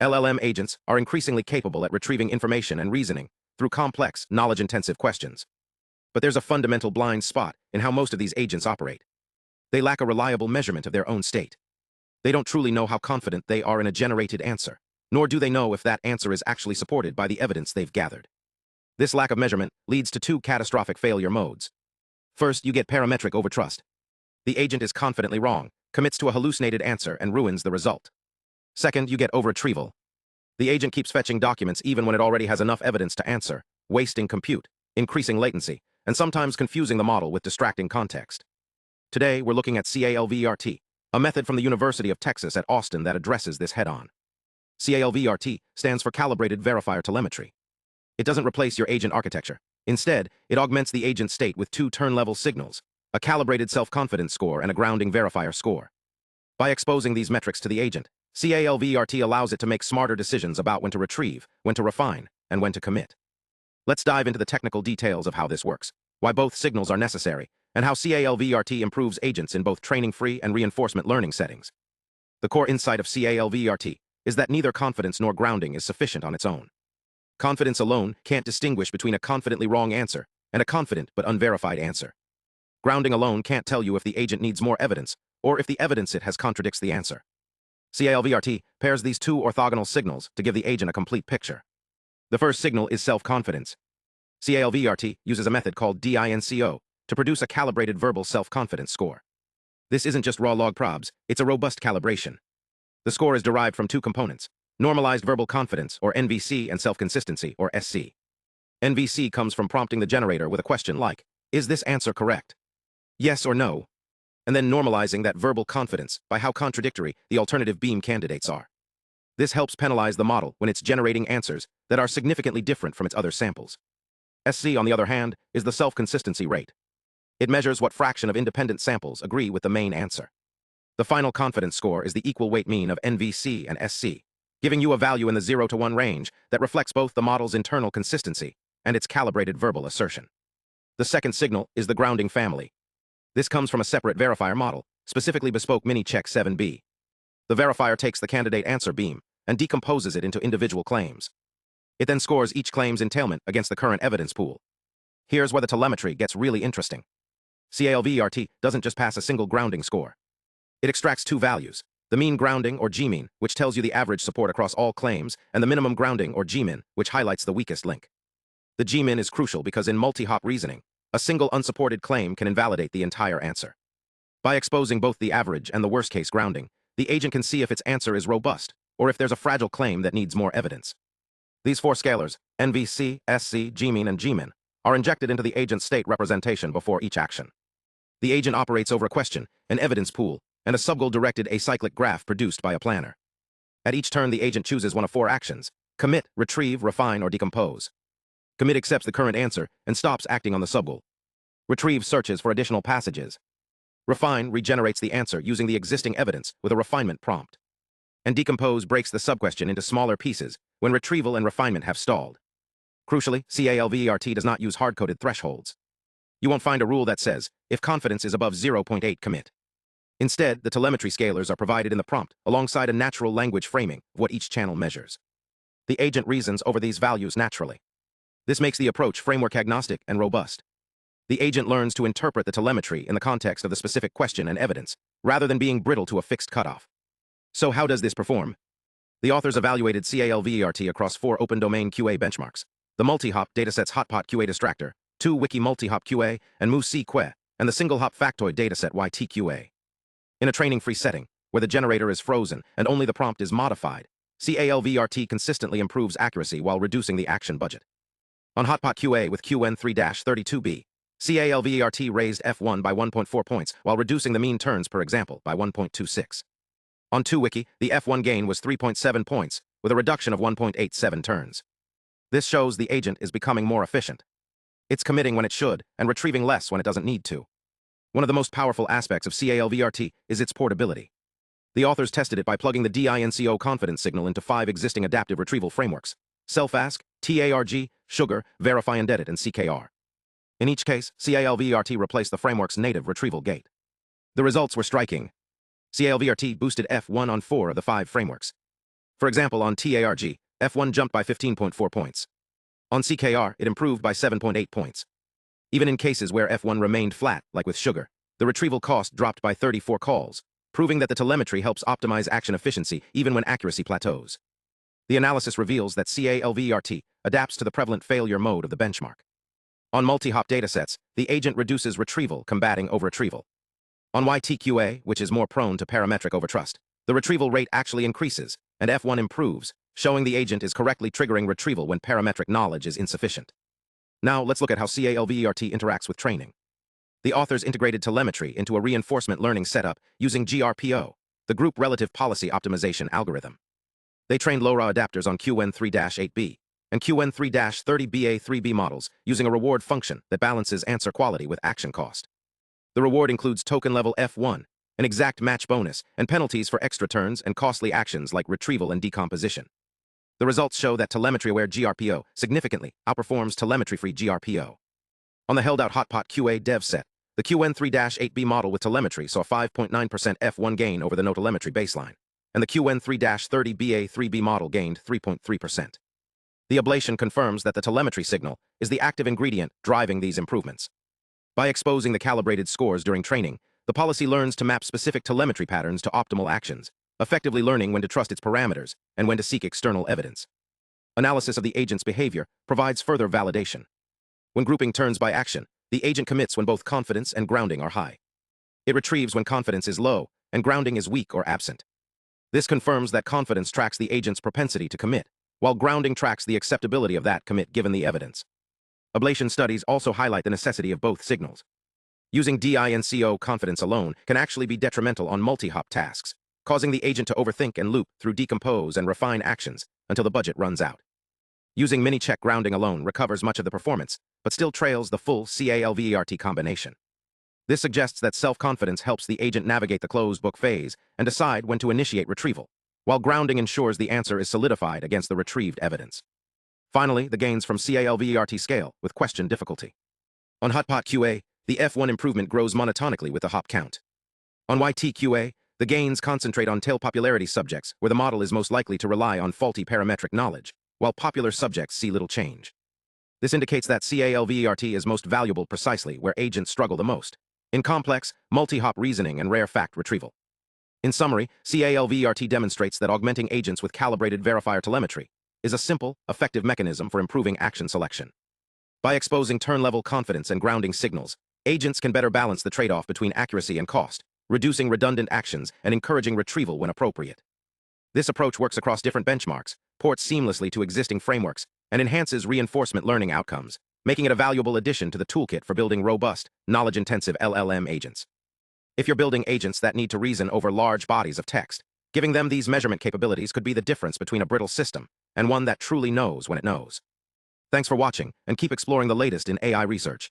LLM agents are increasingly capable at retrieving information and reasoning through complex, knowledge-intensive questions. But there's a fundamental blind spot in how most of these agents operate. They lack a reliable measurement of their own state. They don't truly know how confident they are in a generated answer, nor do they know if that answer is actually supported by the evidence they've gathered. This lack of measurement leads to two catastrophic failure modes. First, you get parametric overtrust. The agent is confidently wrong, commits to a hallucinated answer, and ruins the result. Second, you get overretrieval. The agent keeps fetching documents even when it already has enough evidence to answer, wasting compute, increasing latency, and sometimes confusing the model with distracting context. Today, we're looking at CALVERT, a method from the University of Texas at Austin that addresses this head-on. CALVERT stands for Calibrated Verifier Telemetry. It doesn't replace your agent architecture. Instead, it augments the agent state with two turn-level signals, a calibrated self-confidence score and a grounding verifier score. By exposing these metrics to the agent, CALVERT allows it to make smarter decisions about when to retrieve, when to refine, and when to commit. Let's dive into the technical details of how this works, why both signals are necessary, and how CALVERT improves agents in both training-free and reinforcement learning settings. The core insight of CALVERT is that neither confidence nor grounding is sufficient on its own. Confidence alone can't distinguish between a confidently wrong answer and a confident but unverified answer. Grounding alone can't tell you if the agent needs more evidence or if the evidence it has contradicts the answer. CALVERT pairs these two orthogonal signals to give the agent a complete picture. The first signal is self-confidence. CALVERT uses a method called DINCO to produce a calibrated verbal self-confidence score. This isn't just raw log probs, it's a robust calibration. The score is derived from two components: normalized verbal confidence, or NVC, and self-consistency, or SC. NVC comes from prompting the generator with a question like, is this answer correct? Yes or no? And then normalizing that verbal confidence by how contradictory the alternative beam candidates are. This helps penalize the model when it's generating answers that are significantly different from its other samples. SC, on the other hand, is the self-consistency rate. It measures what fraction of independent samples agree with the main answer. The final confidence score is the equal weight mean of NVC and SC, giving you a value in the 0 to 1 range that reflects both the model's internal consistency and its calibrated verbal assertion. The second signal is the grounding family. This comes from a separate verifier model, specifically bespoke mini-check 7B. The verifier takes the candidate answer beam and decomposes it into individual claims. It then scores each claim's entailment against the current evidence pool. Here's where the telemetry gets really interesting. CALVERT doesn't just pass a single grounding score. It extracts two values: the mean grounding, or G-mean, which tells you the average support across all claims, and the minimum grounding, or G-min, which highlights the weakest link. The G-min is crucial because in multi-hop reasoning, a single unsupported claim can invalidate the entire answer. By exposing both the average and the worst-case grounding, the agent can see if its answer is robust, or if there's a fragile claim that needs more evidence. These four scalars, NVC, SC, G-mean, and G-min, are injected into the agent's state representation before each action. The agent operates over a question, an evidence pool, and a subgoal-directed acyclic graph produced by a planner. At each turn, the agent chooses one of four actions: commit, retrieve, refine, or decompose. Commit accepts the current answer and stops acting on the subgoal. Retrieve searches for additional passages. Refine regenerates the answer using the existing evidence with a refinement prompt. And decompose breaks the subquestion into smaller pieces when retrieval and refinement have stalled. Crucially, CALVERT does not use hardcoded thresholds. You won't find a rule that says, if confidence is above 0.8, commit. Instead, the telemetry scalars are provided in the prompt alongside a natural language framing of what each channel measures. The agent reasons over these values naturally. This makes the approach framework-agnostic and robust. The agent learns to interpret the telemetry in the context of the specific question and evidence, rather than being brittle to a fixed cutoff. So how does this perform? The authors evaluated CALVERT across 4 open-domain QA benchmarks: the multi-hop datasets HotpotQA Distractor, 2 wiki multi-hop QA, and Qwen, and the single-hop factoid dataset YTQA. In a training-free setting, where the generator is frozen and only the prompt is modified, CALVERT consistently improves accuracy while reducing the action budget. On HotpotQA with Qwen 3-32B, CALVERT raised F1 by 1.4 points while reducing the mean turns per example by 1.26. On 2wiki, the F1 gain was 3.7 points, with a reduction of 1.87 turns. This shows the agent is becoming more efficient. It's committing when it should and retrieving less when it doesn't need to. One of the most powerful aspects of CALVERT is its portability. The authors tested it by plugging the DINCO confidence signal into 5 existing adaptive retrieval frameworks: Self-Ask, TARG, Sugar, Verify Indebted, and CKR. In each case, CALVERT replaced the framework's native retrieval gate. The results were striking. CALVERT boosted F1 on 4 of the 5 frameworks. For example, on TARG, F1 jumped by 15.4 points. On CKR, it improved by 7.8 points. Even in cases where F1 remained flat, like with sugar, the retrieval cost dropped by 34 calls, proving that the telemetry helps optimize action efficiency even when accuracy plateaus. The analysis reveals that CALVERT adapts to the prevalent failure mode of the benchmark. On multi-hop datasets, the agent reduces retrieval, combating overretrieval. On YTQA, which is more prone to parametric overtrust, the retrieval rate actually increases, and F1 improves, showing the agent is correctly triggering retrieval when parametric knowledge is insufficient. Now, let's look at how CALVERT interacts with training. The authors integrated telemetry into a reinforcement learning setup using GRPO, the Group Relative Policy Optimization algorithm. They trained LoRa adapters on Qwen 3-8B and Qwen 3-30BA3B models using a reward function that balances answer quality with action cost. The reward includes token level F1, an exact match bonus, and penalties for extra turns and costly actions like retrieval and decomposition. The results show that telemetry-aware GRPO significantly outperforms telemetry-free GRPO. On the held-out HotpotQA dev set, the Qwen 3-8B model with telemetry saw 5.9% F1 gain over the no telemetry baseline, and the Qwen 3-30BA3B model gained 3.3%. The ablation confirms that the telemetry signal is the active ingredient driving these improvements. By exposing the calibrated scores during training, the policy learns to map specific telemetry patterns to optimal actions, effectively learning when to trust its parameters and when to seek external evidence. Analysis of the agent's behavior provides further validation. When grouping turns by action, the agent commits when both confidence and grounding are high. It retrieves when confidence is low and grounding is weak or absent. This confirms that confidence tracks the agent's propensity to commit, while grounding tracks the acceptability of that commit given the evidence. Ablation studies also highlight the necessity of both signals. Using DINCO confidence alone can actually be detrimental on multi-hop tasks, causing the agent to overthink and loop through decompose and refine actions until the budget runs out. Using mini-check grounding alone recovers much of the performance, but still trails the full CALVERT combination. This suggests that self-confidence helps the agent navigate the closed-book phase and decide when to initiate retrieval, while grounding ensures the answer is solidified against the retrieved evidence. Finally, the gains from CALVERT scale with question difficulty. On HotpotQA, the F1 improvement grows monotonically with the hop count. On YTQA, the gains concentrate on tail popularity subjects, where the model is most likely to rely on faulty parametric knowledge, while popular subjects see little change. This indicates that CALVERT is most valuable precisely where agents struggle the most, in complex, multi-hop reasoning and rare fact retrieval. In summary, CALVERT demonstrates that augmenting agents with calibrated verifier telemetry is a simple, effective mechanism for improving action selection. By exposing turn-level confidence and grounding signals, agents can better balance the trade-off between accuracy and cost, reducing redundant actions and encouraging retrieval when appropriate. This approach works across different benchmarks, ports seamlessly to existing frameworks, and enhances reinforcement learning outcomes, making it a valuable addition to the toolkit for building robust, knowledge-intensive LLM agents. If you're building agents that need to reason over large bodies of text, giving them these measurement capabilities could be the difference between a brittle system and one that truly knows when it knows. Thanks for watching, and keep exploring the latest in AI research.